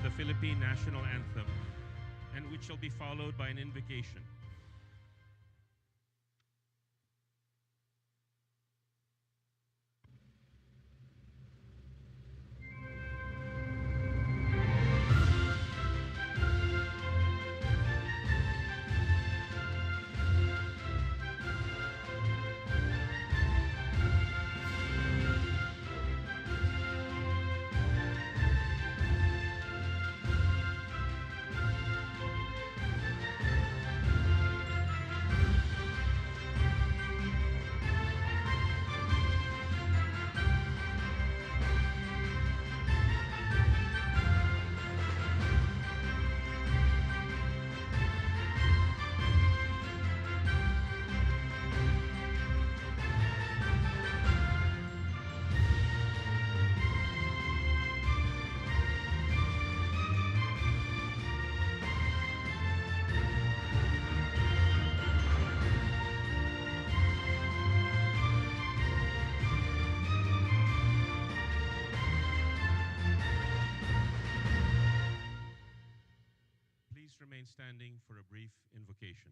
the Philippine national anthem, and which shall be followed by an invocation. Please remain standing for a brief invocation.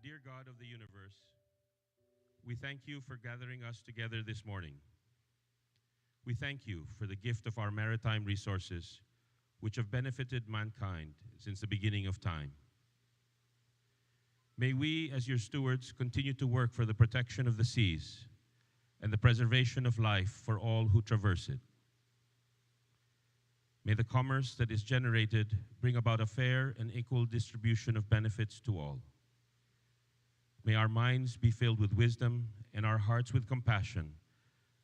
Dear God of the universe, we thank you for gathering us together this morning. We thank you for the gift of our maritime resources, which have benefited mankind since the beginning of time. May we, as your stewards, continue to work for the protection of the seas and the preservation of life for all who traverse it. May the commerce that is generated bring about a fair and equal distribution of benefits to all. May our minds be filled with wisdom and our hearts with compassion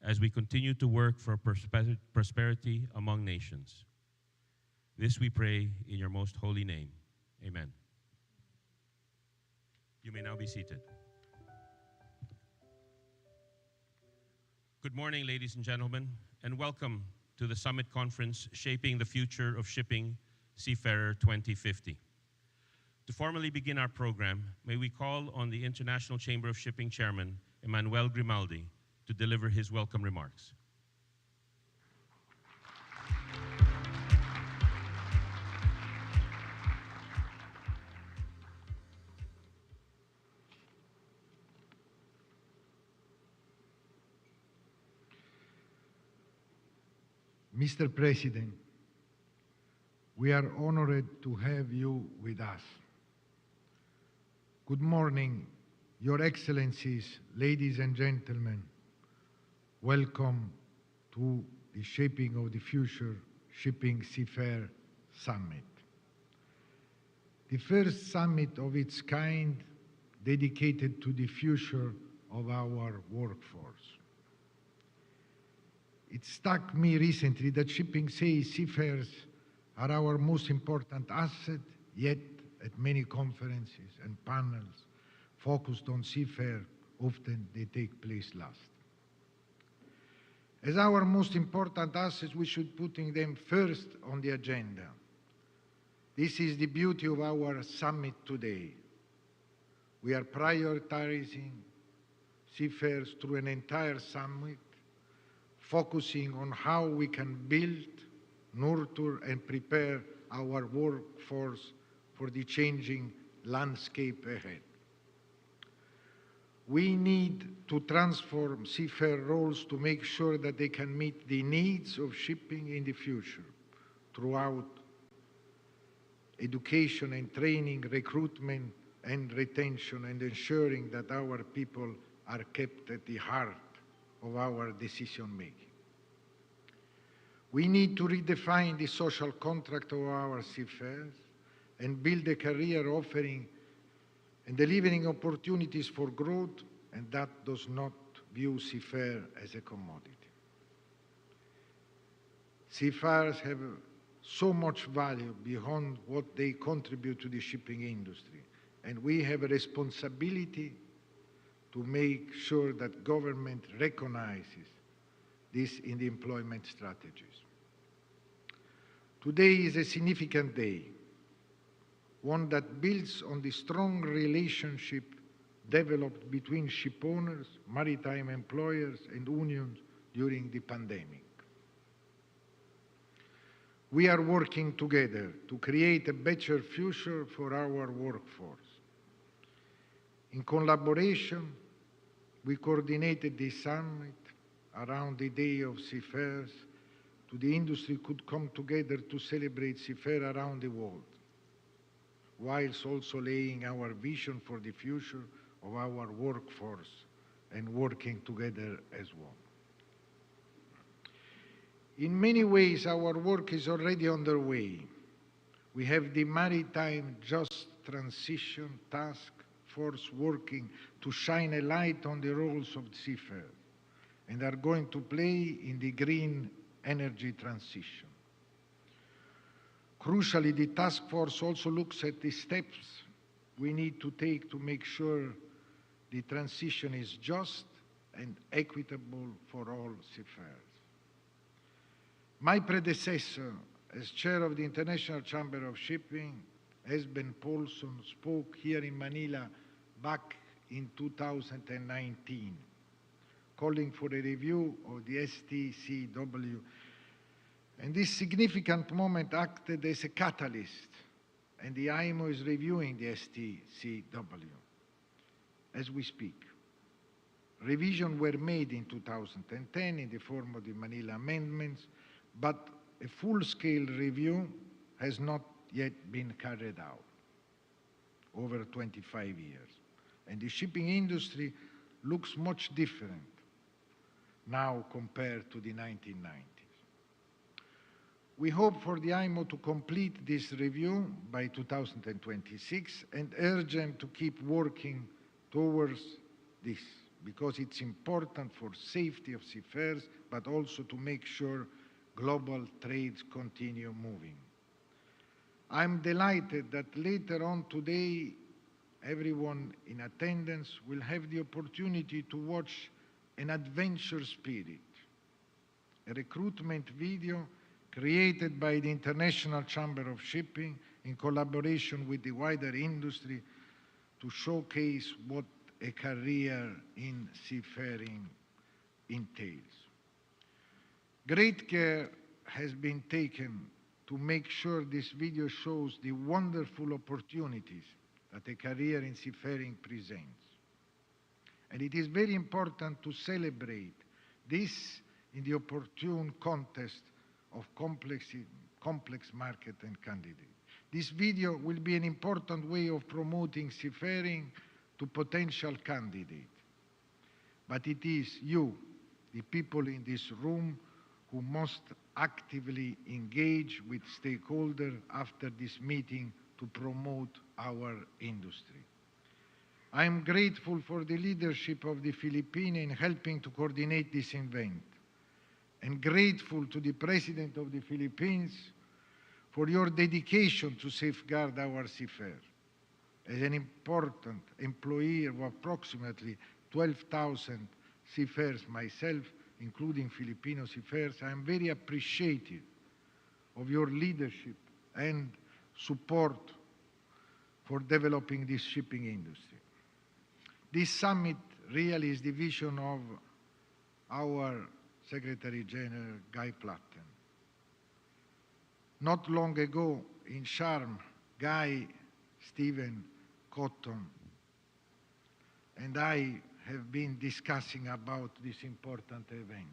as we continue to work for prosperity among nations. This we pray in your most holy name. Amen. You may now be seated. Good morning, ladies and gentlemen, and welcome to the Summit Conference, Shaping the Future of Shipping, Seafarer 2050. To formally begin our program, may we call on the International Chamber of Shipping Chairman, Emmanuel Grimaldi, to deliver his welcome remarks. Mr. President, we are honored to have you with us. Good morning, Your Excellencies, ladies and gentlemen. Welcome to the Shaping of the Future Shipping Seafarer Summit. The first summit of its kind dedicated to the future of our workforce. It struck me recently that shipping seafarers are our most important asset, yet at many conferences and panels focused on seafarer, often they take place last. As our most important assets, we should put them first on the agenda. This is the beauty of our summit today. We are prioritizing seafarers through an entire summit, focusing on how we can build, nurture, and prepare our workforce for the changing landscape ahead. We need to transform seafarer roles to make sure that they can meet the needs of shipping in the future throughout education and training, recruitment and retention, and ensuring that our people are kept at the heart of our decision-making. We need to redefine the social contract of our seafarers and build a career offering and delivering opportunities for growth, and that does not view seafarer as a commodity. Seafarers have so much value beyond what they contribute to the shipping industry, and we have a responsibility to make sure that government recognizes this in the employment strategies. Today is a significant day, one that builds on the strong relationship developed between ship owners, maritime employers, and unions during the pandemic. We are working together to create a better future for our workforce. In collaboration, we coordinated this summit around the Day of Seafarers, so the industry could come together to celebrate seafarer around the world, whilst also laying our vision for the future of our workforce and working together as one. In many ways, our work is already underway. We have the Maritime Just Transition Task Force working to shine a light on the roles of seafarers and are going to play in the green energy transition. Crucially, the task force also looks at the steps we need to take to make sure the transition is just and equitable for all seafarers. My predecessor as chair of the International Chamber of Shipping, Esben Paulson, spoke here in Manila back in 2019, calling for a review of the STCW. And this significant moment acted as a catalyst, and the IMO is reviewing the STCW as we speak. Revisions were made in 2010 in the form of the Manila Amendments, but a full-scale review has not yet been carried out over 25 years. And the shipping industry looks much different now compared to the 1990s. We hope for the IMO to complete this review by 2026 and urge them to keep working towards this, because it's important for safety of seafarers, but also to make sure global trades continue moving. I'm delighted that later on today, everyone in attendance will have the opportunity to watch an Adventure Spirit, a recruitment video created by the International Chamber of Shipping in collaboration with the wider industry to showcase what a career in seafaring entails. Great care has been taken to make sure this video shows the wonderful opportunities that a career in seafaring presents. And it is very important to celebrate this in the opportune context of complex market and candidates. This video will be an important way of promoting seafaring to potential candidates. But it is you, the people in this room, who must actively engage with stakeholders after this meeting to promote our industry. I am grateful for the leadership of the Philippines in helping to coordinate this event, and grateful to the President of the Philippines for your dedication to safeguard our seafarers. As an important employee of approximately 12,000 seafarers myself, including Filipino seafarers, I am very appreciative of your leadership and support for developing this shipping industry. This summit really is the vision of our Secretary General, Guy Platten. Not long ago in Sharm, Guy, Stephen, Cotton, and I have been discussing about this important event.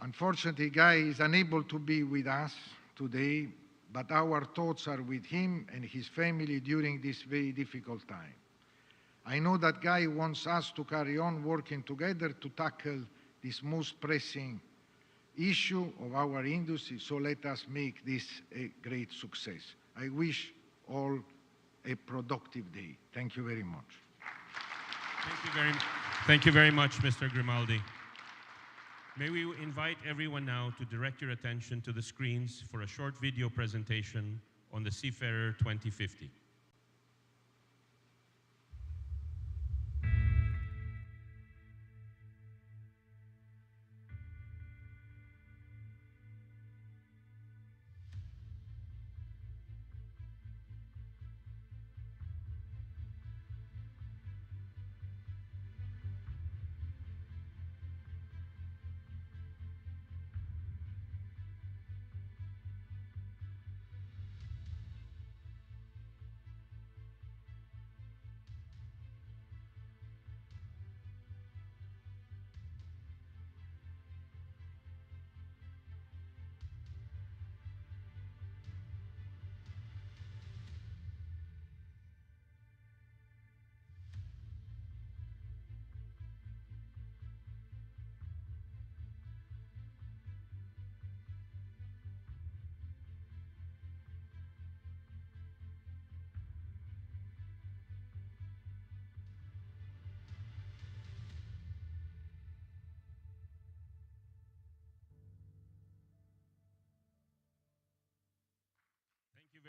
Unfortunately, Guy is unable to be with us today, but our thoughts are with him and his family during this very difficult time. I know that Guy wants us to carry on working together to tackle this most pressing issue of our industry, so let us make this a great success. I wish all a productive day. Thank you very much. Thank you very much, Mr. Grimaldi. May we invite everyone now to direct your attention to the screens for a short video presentation on the Seafarer 2050.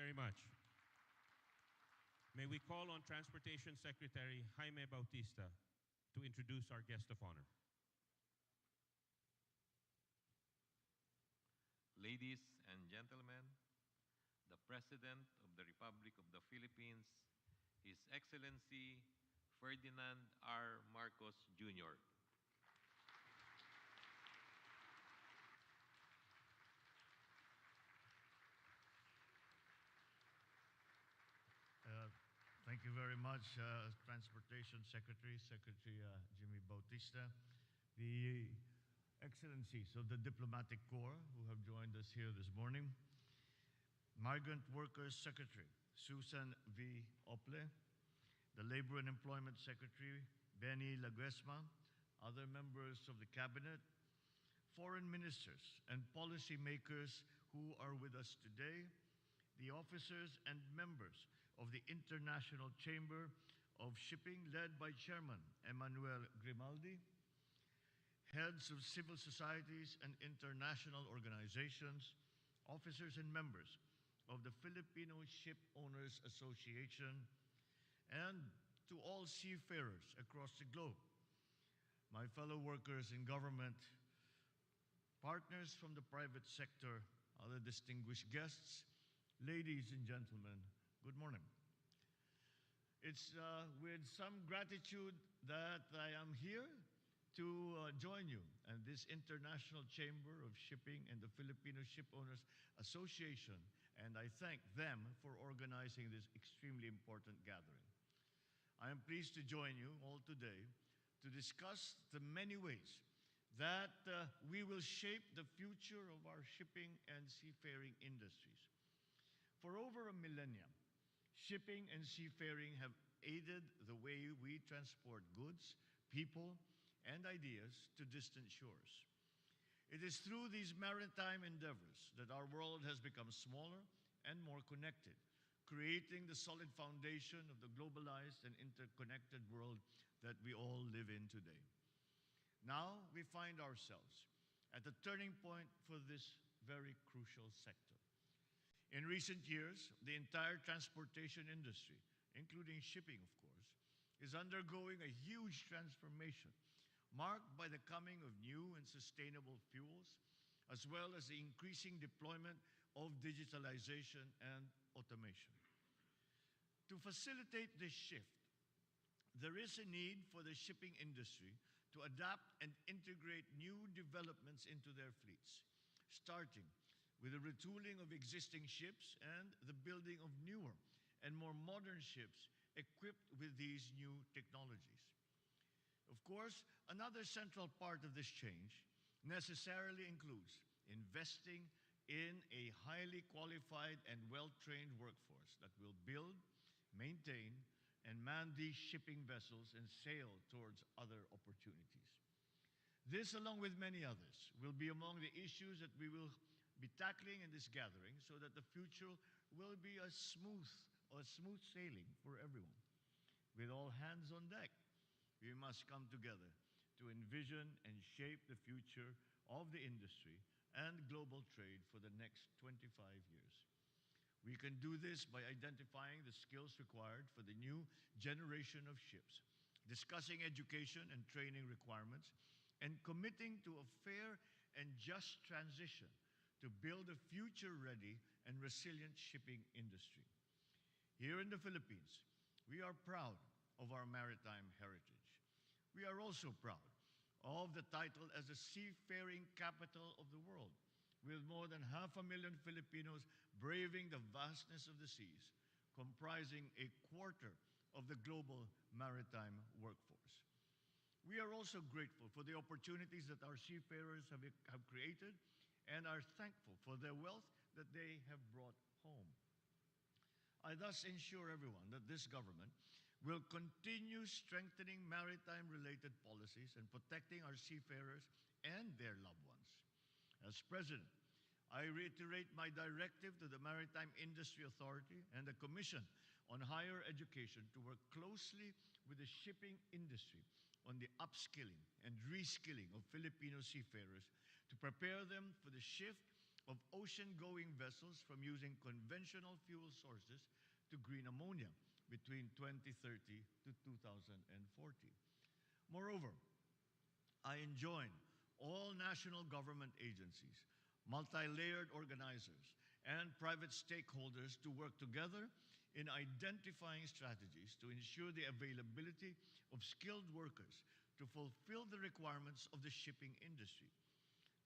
very much. May we call on Transportation Secretary Jaime Bautista to introduce our guest of honor. Ladies and gentlemen, the President of the Republic of the Philippines, His Excellency Ferdinand R. Marcos, Jr. Thank you very much, Transportation Secretary, Jimmy Bautista, the Excellencies of the Diplomatic Corps who have joined us here this morning, Migrant Workers Secretary, Susan V. Ople, the Labor and Employment Secretary, Benny Laguesma, other members of the Cabinet, foreign ministers and policymakers who are with us today, the officers and members of the International Chamber of Shipping led by Chairman Emmanuel Grimaldi, heads of civil societies and international organizations, officers and members of the Filipino Ship Owners Association, and to all seafarers across the globe, my fellow workers in government, partners from the private sector, other distinguished guests, ladies and gentlemen, good morning. It's with some gratitude that I am here to join you and this International Chamber of Shipping and the Filipino Ship Owners Association, and I thank them for organizing this extremely important gathering. I am pleased to join you all today to discuss the many ways that we will shape the future of our shipping and seafaring industries. For over a millennium, shipping and seafaring have aided the way we transport goods, people, and ideas to distant shores. It is through these maritime endeavors that our world has become smaller and more connected, creating the solid foundation of the globalized and interconnected world that we all live in today. Now we find ourselves at a turning point for this very crucial sector. In recent years, the entire transportation industry, including shipping, of course, is undergoing a huge transformation marked by the coming of new and sustainable fuels, as well as the increasing deployment of digitalization and automation. To facilitate this shift, there is a need for the shipping industry to adapt and integrate new developments into their fleets, starting with the retooling of existing ships and the building of newer and more modern ships equipped with these new technologies. Of course, another central part of this change necessarily includes investing in a highly qualified and well-trained workforce that will build, maintain, and man these shipping vessels and sail towards other opportunities. This, along with many others, will be among the issues that we will be tackling in this gathering so that the future will be a smooth sailing for everyone. With all hands on deck, we must come together to envision and shape the future of the industry and global trade for the next 25 years. We can do this by identifying the skills required for the new generation of ships, discussing education and training requirements, and committing to a fair and just transition to build a future-ready and resilient shipping industry. Here in the Philippines, we are proud of our maritime heritage. We are also proud of the title as the seafaring capital of the world, with more than 500,000 Filipinos braving the vastness of the seas, comprising a quarter of the global maritime workforce. We are also grateful for the opportunities that our seafarers have created and are thankful for their wealth that they have brought home. I thus assure everyone that this government will continue strengthening maritime-related policies and protecting our seafarers and their loved ones. As President, I reiterate my directive to the Maritime Industry Authority and the Commission on Higher Education to work closely with the shipping industry on the upskilling and reskilling of Filipino seafarers to prepare them for the shift of ocean-going vessels from using conventional fuel sources to green ammonia between 2030 to 2040. Moreover, I enjoin all national government agencies, multi-layered organizers, and private stakeholders to work together in identifying strategies to ensure the availability of skilled workers to fulfill the requirements of the shipping industry.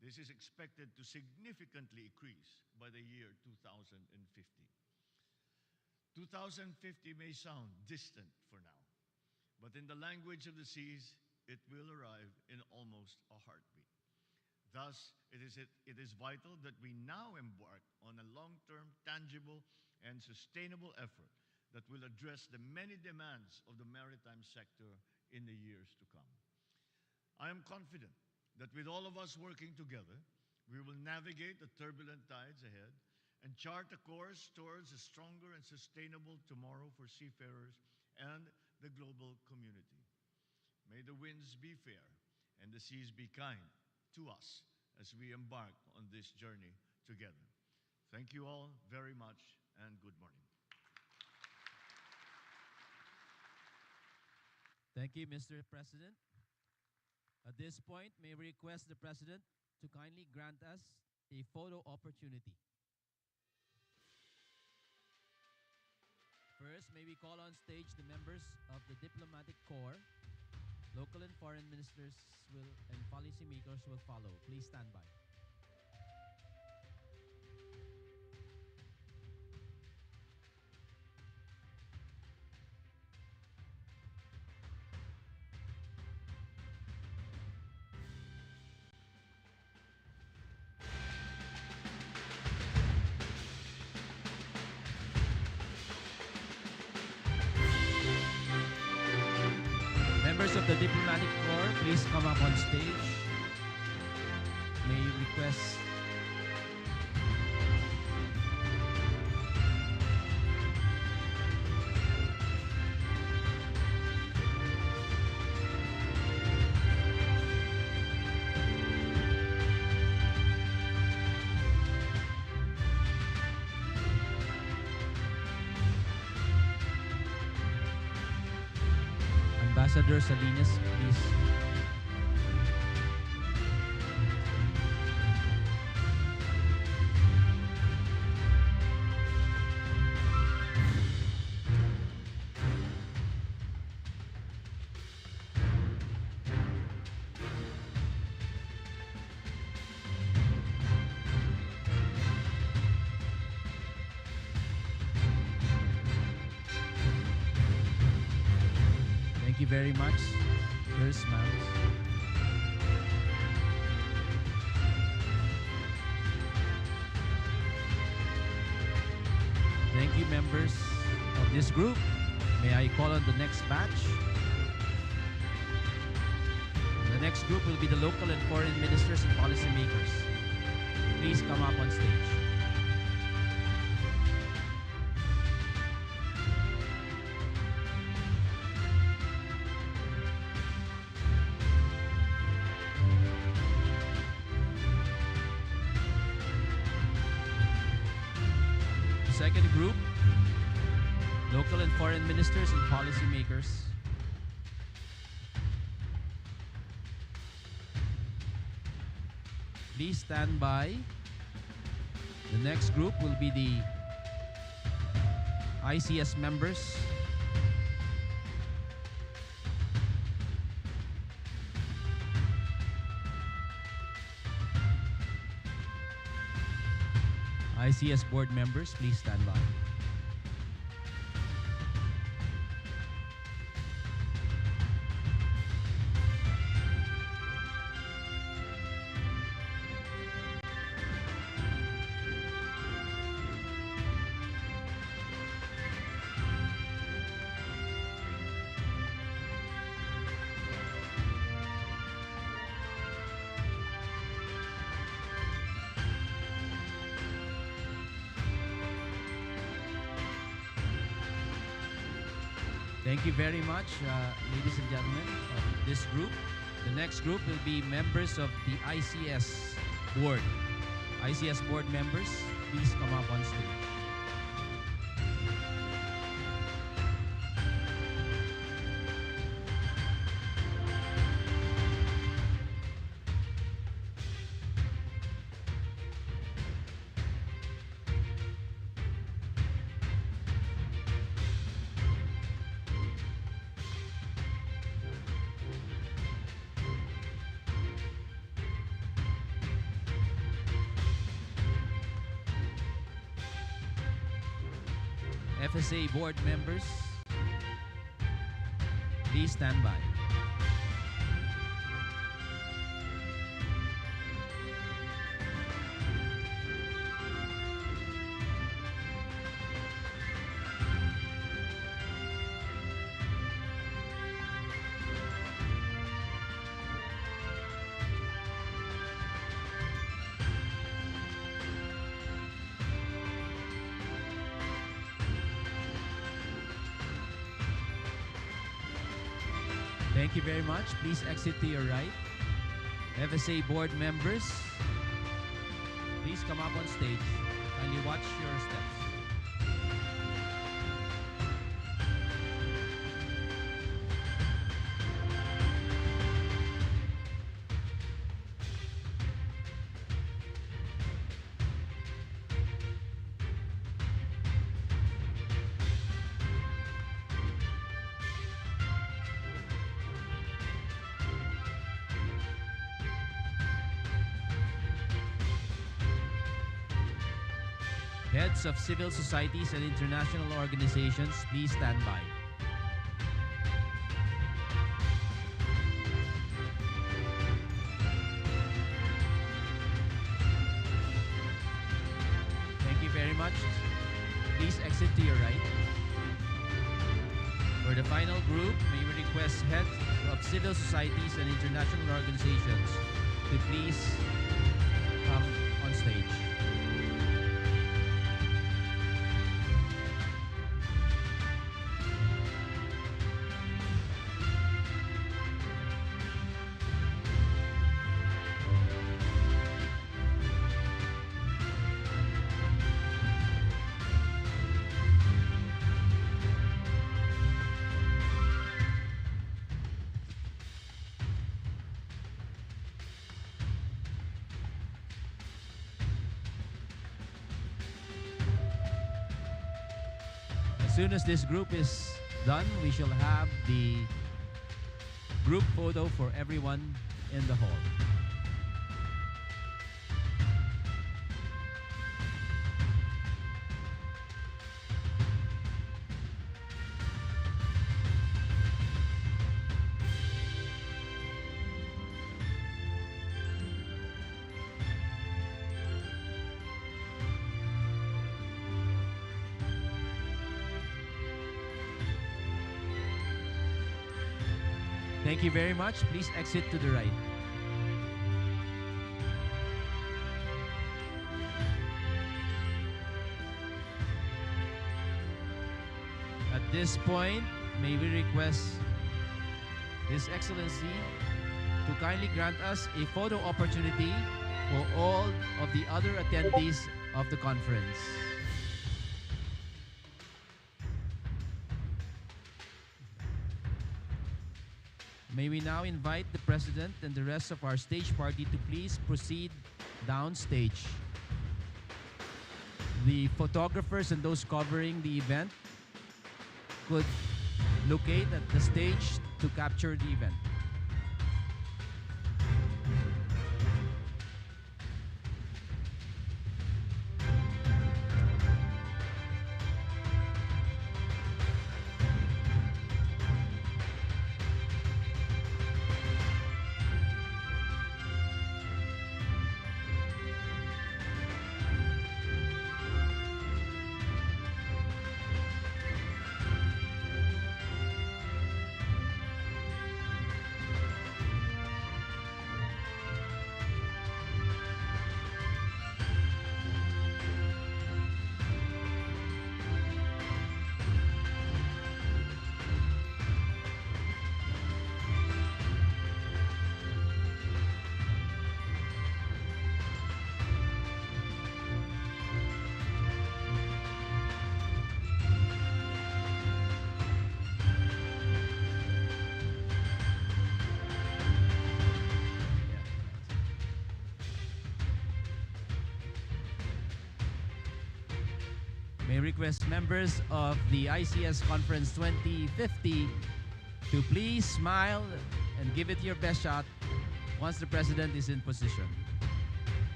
This is expected to significantly increase by the year 2050. 2050 may sound distant for now, but in the language of the seas, it will arrive in almost a heartbeat. Thus, it is vital that we now embark on a long-term, tangible, and sustainable effort that will address the many demands of the maritime sector in the years to come. I am confident that with all of us working together, we will navigate the turbulent tides ahead and chart a course towards a stronger and sustainable tomorrow for seafarers and the global community. May the winds be fair and the seas be kind to us as we embark on this journey together. Thank you all very much and good morning. Thank you, Mr. President. At this point, may we request the President to kindly grant us a photo opportunity. First, may we call on stage the members of the Diplomatic Corps. Local and foreign ministers and policymakers will follow. Please stand by. Members of the Diplomatic Corps, please come up on stage. May I request Ambassador Salinas, please. Thank you very much. Your smiles. Thank you, members of this group. May I call on the next batch? The next group will be the local and foreign ministers and policymakers. Please come up on stage. Second group, local and foreign ministers and policymakers. Please stand by. The next group will be the ICS members. ICS board members, please stand by. Thank you very much, ladies and gentlemen of this group. The next group will be members of the ICS board. ICS board members, please come up on stage. FSA board members, please stand by. Thank you very much. Please exit to your right. FSA board members, please come up on stage. Kindly watch your steps. Heads of civil societies and international organizations, please stand by. Thank you very much. Please exit to your right. For the final group, may we request heads of civil societies and international organizations to please come on stage. As soon as this group is done, we shall have the group photo for everyone in the hall. Thank you very much. Please exit to the right. At this point, may we request His Excellency to kindly grant us a photo opportunity for all of the other attendees of the conference. May we now invite the President and the rest of our stage party to please proceed downstage. The photographers and those covering the event could locate at the stage to capture the event. may I request members of the ICS Conference 2050 to please smile and give it your best shot once the President is in position.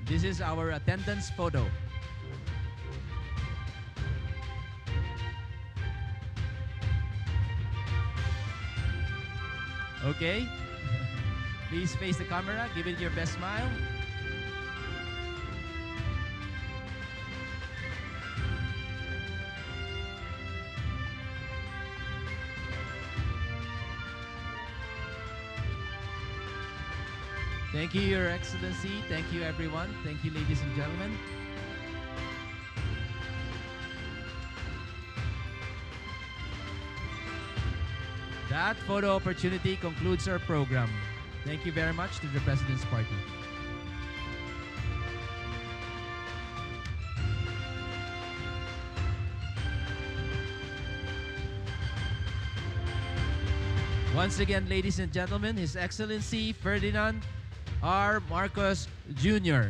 This is our attendance photo. Okay? Please face the camera, give it your best smile. Thank you, Your Excellency. Thank you, everyone. Thank you, ladies and gentlemen. That photo opportunity concludes our program. Thank you very much to the President's Party. Once again, ladies and gentlemen, His Excellency Ferdinand R. Marcos Jr.